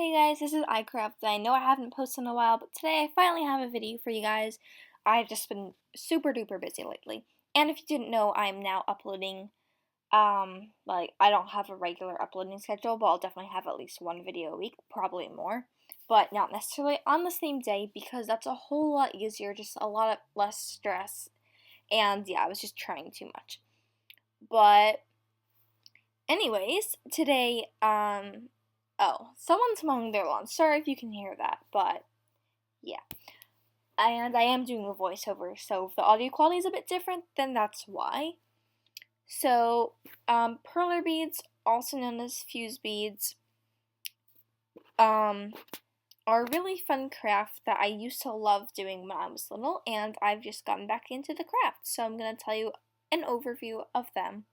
Hey guys, this is iCraft. I know I haven't posted in a while, but today I finally have a video for you guys. I've just been super duper busy lately. And if you didn't know, I'm now uploading, I don't have a regular uploading schedule, but I'll definitely have at least one video a week, probably more. But not necessarily on the same day, because that's a whole lot easier, just a lot less stress. And yeah, I was just trying too much. But anyways, today, oh, someone's mowing their lawn. Sorry if you can hear that, but yeah. And I am doing a voiceover, so if the audio quality is a bit different, then that's why. So, Perler beads, also known as fuse beads, are a really fun craft that I used to love doing when I was little, and I've just gotten back into the craft. So I'm going to tell you an overview of them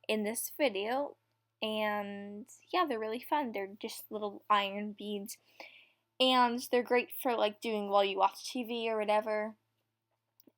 in this video. And yeah, they're really fun. They're just little iron beads. And they're great for like doing while you watch TV or whatever.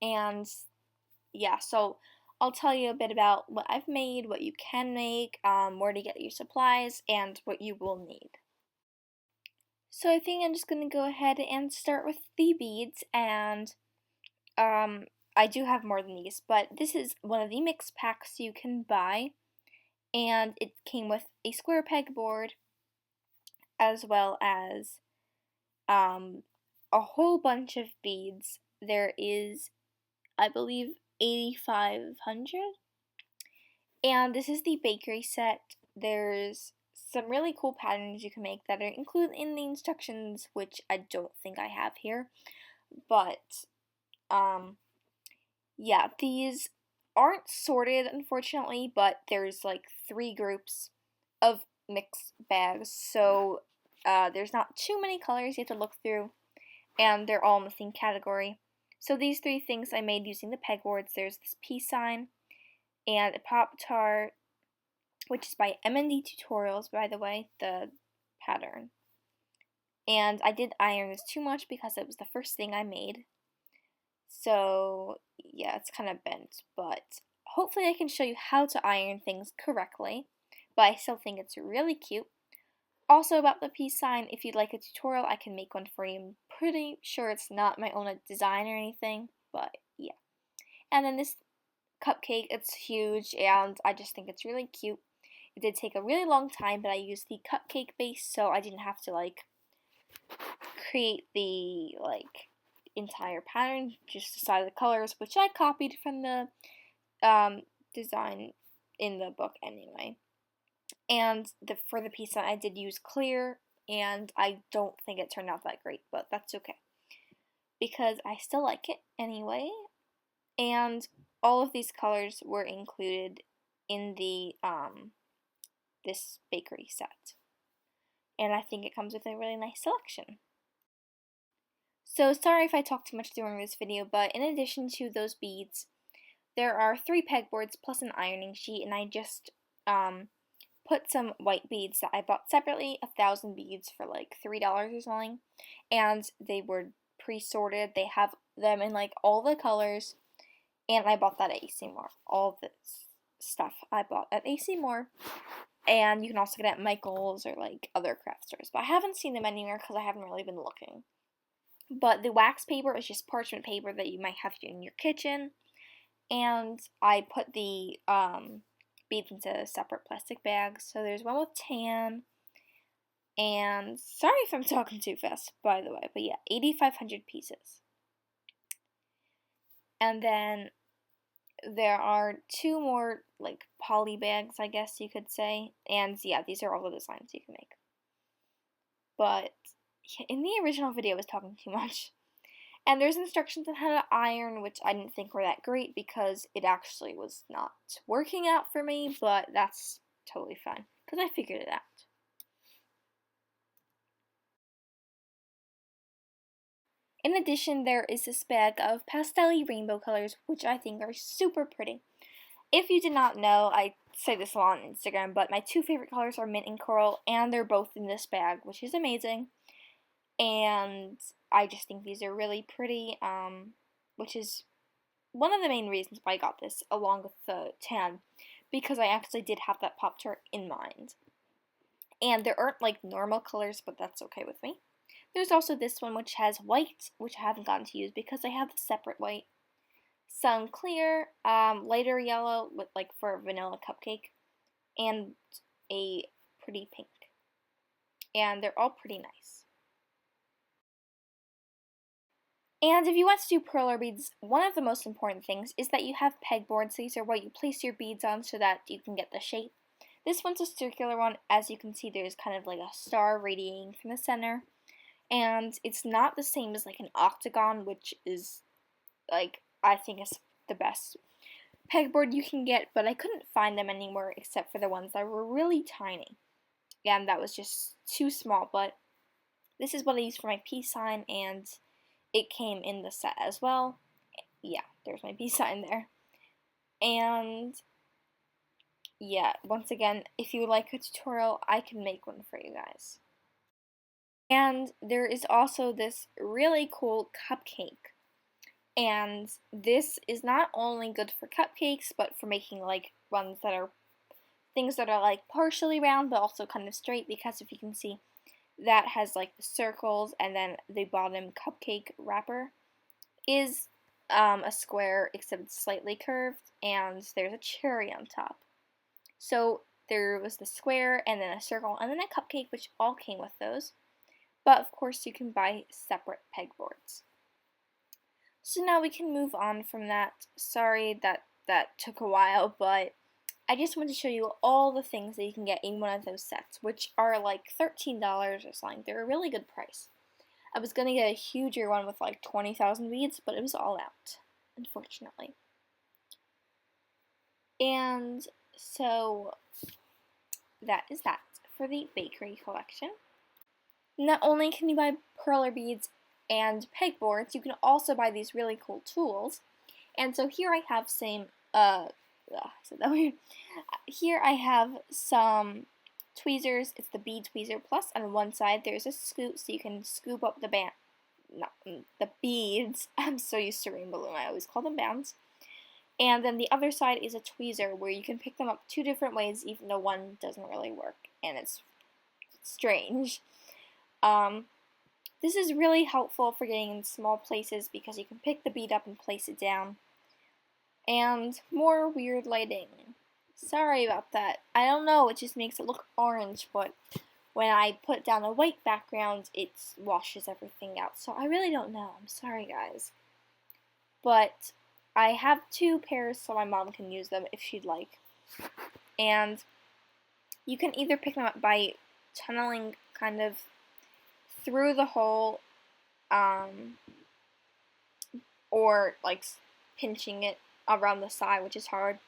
And yeah, so I'll tell you a bit about what I've made, what you can make, where to get your supplies, and what you will need. So I think I'm just going to go ahead and start with the beads, and I do have more than these, but this is one of the mix packs you can buy, and it came with a square pegboard, as well as a whole bunch of beads. There is, I believe, 8,500. And this is the bakery set. There's some really cool patterns you can make that are included in the instructions, which I don't think I have here. But, yeah, these aren't sorted, unfortunately, but there's like 3 groups of mixed bags. So, there's not too many colors you have to look through, and they're all in the same category. So these 3 things I made using the pegboards. There's this peace sign, and a Pop-Tart, which is by M&D Tutorials, by the way, the pattern. And I did iron this too much because it was the first thing I made. So, yeah, it's kind of bent, but hopefully I can show you how to iron things correctly. But I still think it's really cute. Also about the peace sign, if you'd like a tutorial, I can make one for you. I'm pretty sure it's not my own design or anything, but yeah. And then this cupcake, it's huge, and I just think it's really cute. It did take a really long time, but I used the cupcake base, so I didn't have to, like, create the, like, entire pattern, just decide the colors, which I copied from the design in the book anyway. And for the piece I did use clear, and I don't think it turned out that great, but that's okay, because I still like it anyway. And all of these colors were included in the this bakery set, and I think it comes with a really nice selection. So sorry if I talk too much during this video, but in addition to those beads, there are 3 pegboards plus an ironing sheet, and I just put some white beads that I bought separately, 1,000 beads for like $3 or something, and they were pre-sorted. They have them in like all the colors, and I bought that at AC Moore. All this stuff I bought at AC Moore, and you can also get it at Michael's or like other craft stores, but I haven't seen them anywhere because I haven't really been looking. But the wax paper is just parchment paper that you might have in your kitchen, and I put the beads into separate plastic bags. So there's one with tan, and sorry if I'm talking too fast, by the way, but yeah, 8,500 pieces. And then there are 2 more like poly bags, I guess you could say, and yeah, these are all the designs you can make. But in the original video I was talking too much. And there's instructions on how to iron, which I didn't think were that great because it actually was not working out for me, but that's totally fine because I figured it out. In addition, there is this bag of pastel-y rainbow colors, which I think are super pretty. If you did not know, I say this a lot on Instagram, but my 2 favorite colors are mint and coral, and they're both in this bag, which is amazing. And I just think these are really pretty, which is one of the main reasons why I got this, along with the tan, because I actually did have that Pop-Tart in mind. And there aren't like normal colors, but that's okay with me. There's also this one which has white, which I haven't gotten to use because I have the separate white. Some clear, lighter yellow with like for a vanilla cupcake, and a pretty pink. And they're all pretty nice. And if you want to do perler beads, one of the most important things is that you have pegboards. These are what you place your beads on so that you can get the shape. This one's a circular one. As you can see, there's kind of like a star radiating from the center. And it's not the same as like an octagon, which is like, I think is the best pegboard you can get, but I couldn't find them anywhere except for the ones that were really tiny. And that was just too small, but this is what I used for my peace sign, and it came in the set as well. Yeah, there's my peace sign there. And yeah, once again, if you would like a tutorial, I can make one for you guys. And there is also this really cool cupcake. And this is not only good for cupcakes, but for making like ones that are things that are like partially round, but also kind of straight, because if you can see, that has like the circles, and then the bottom cupcake wrapper is a square, except it's slightly curved, and there's a cherry on top. So there was the square, and then a circle, and then a cupcake, which all came with those. But of course you can buy separate pegboards. So now we can move on from that. Sorry that took a while, but I just want to show you all the things that you can get in one of those sets, which are like $13 or something. They're a really good price. I was going to get a huger one with like 20,000 beads, but it was all out, unfortunately. And so that is that for the bakery collection. Not only can you buy perler beads and pegboards, you can also buy these really cool tools. And so here I have some, I said that weird. Here I have some tweezers. It's the bead tweezer plus on one side there's a scoop, so you can scoop up the beads. I'm so used to rainbow balloon, I always call them bands. And then the other side is a tweezer where you can pick them up two different ways, even though one doesn't really work, and it's strange. This is really helpful for getting in small places because you can pick the bead up and place it down. And more weird lighting. Sorry about that. I don't know, it just makes it look orange, but when I put down a white background, it washes everything out. So I really don't know. I'm sorry, guys. But I have two pairs so my mom can use them if she'd like. And you can either pick them up by tunneling kind of through the hole, or like pinching it around the side, which is hard.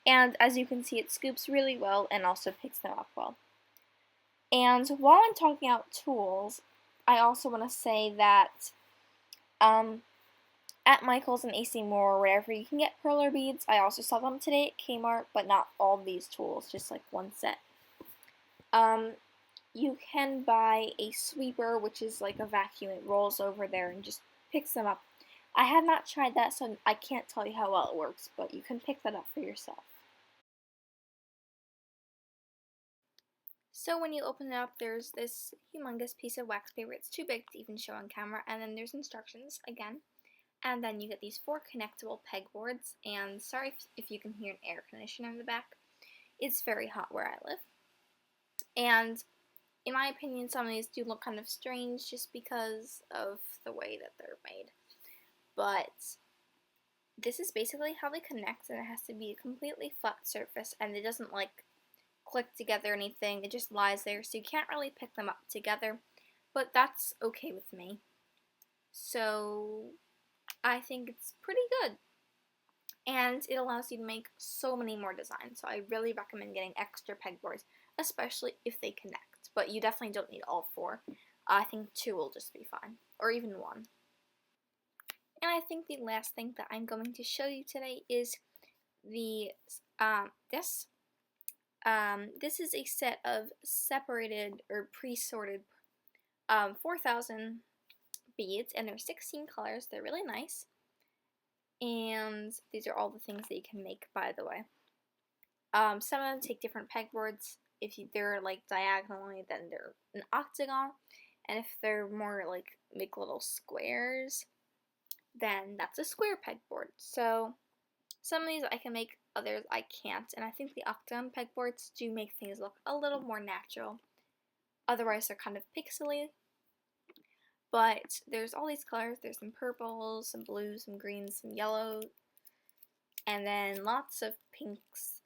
And as you can see, it scoops really well and also picks them up well. And while I'm talking about tools, I also want to say that at Michael's and AC Moore or wherever you can get perler beads, I also saw them today at Kmart, but not all these tools, just like one set. You can buy a sweeper, which is like a vacuum. It rolls over there and just picks them up. I have not tried that, so I can't tell you how well it works, but you can pick that up for yourself. So when you open it up, there's this humongous piece of wax paper. It's too big to even show on camera, and then there's instructions again. And then you get these 4 connectable pegboards, and sorry if you can hear an air conditioner in the back. It's very hot where I live. And in my opinion, some of these do look kind of strange just because of the way that they're made. But this is basically how they connect, and it has to be a completely flat surface, and it doesn't like click together or anything. It just lies there, so you can't really pick them up together, but that's okay with me. So I think it's pretty good, and it allows you to make so many more designs, so I really recommend getting extra pegboards, especially if they connect, but you definitely don't need all 4. I think 2 will just be fine, or even 1. And I think the last thing that I'm going to show you today is the this is a set of separated or pre-sorted 4,000 beads, and there's 16 colors. They're really nice, and these are all the things that you can make, by the way. Some of them take different pegboards, If they're like diagonally, then they're an octagon, and if they're more like make little squares, then that's a square pegboard. So some of these I can make, others I can't, and I think the octagon pegboards do make things look a little more natural. Otherwise they're kind of pixely. But there's all these colors. There's some purples, some blues, some greens, some yellows, and then lots of pinks.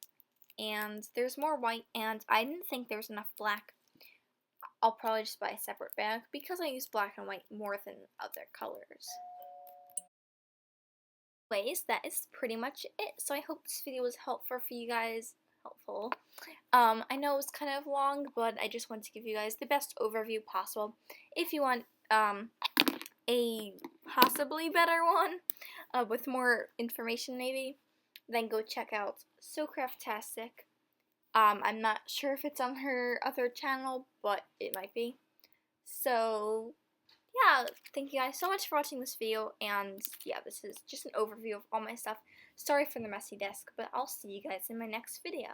And there's more white, and I didn't think there was enough black. I'll probably just buy a separate bag because I use black and white more than other colors. Anyways, that is pretty much it. So I hope this video was helpful for you guys. I know it was kind of long, but I just wanted to give you guys the best overview possible. If you want a possibly better one with more information maybe, then go check out So Craftastic. I'm not sure if it's on her other channel, but it might be. So yeah, thank you guys so much for watching this video, and yeah, this is just an overview of all my stuff. Sorry for the messy desk, but I'll see you guys in my next video.